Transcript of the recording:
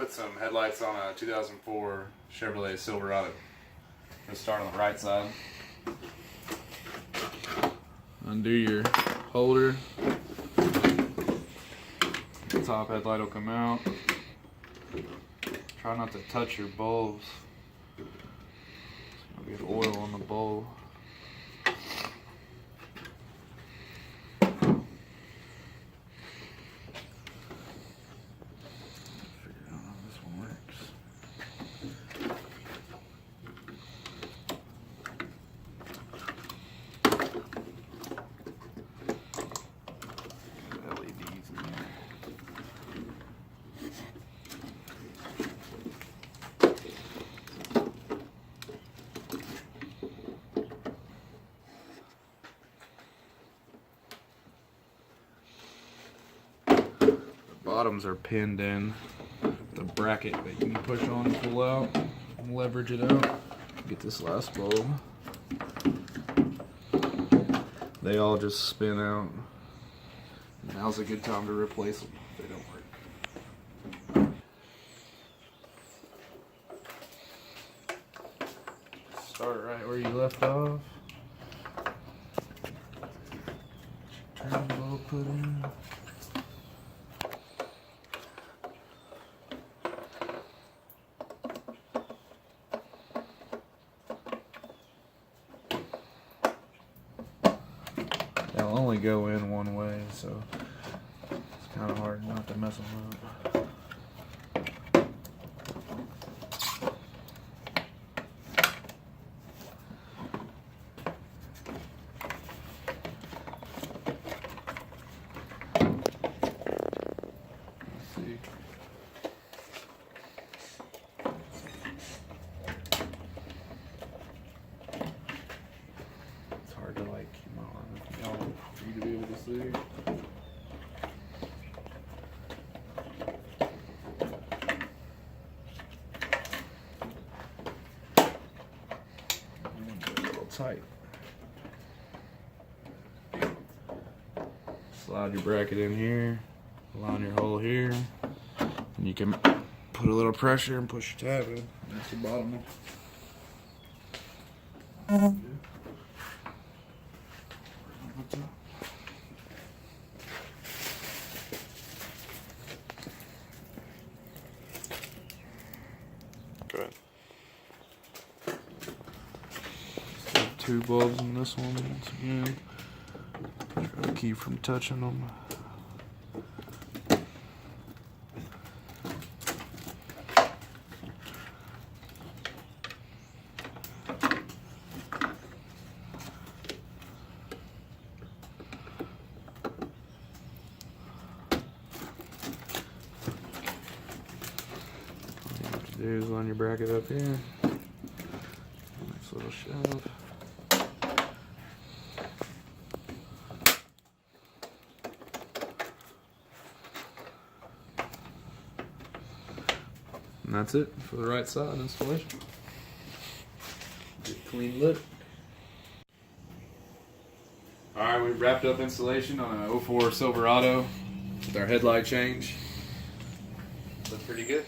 put some headlights on a 2004 Chevrolet Silverado. Let's start on the right side. Undo your holder. The top headlight will come out. Try not to touch your bulbs. You'll get oil on the bulb. Bottoms are pinned in the bracket that you can push on and pull out and leverage it out. Get this last bulb. They all just spin out. Now's a good time to replace them if they don't work. Start right where you left off. Turn the bulb put in. They'll only go in one way, so it's kind of hard not to mess them up. Let's see. It's hard to like keep my arm out for you to be able to see. A little tight. Slide your bracket in here, line your hole here, and you can put a little pressure and push your tab in. That's the bottom one. Good. Still 2 bulbs in this one once again. Try to keep from touching them. There's on your bracket up here. Nice little shove. And that's it for the right side installation. Get clean lip. Alright, we wrapped up installation on an 04 Silverado with our headlight change. Looks pretty good.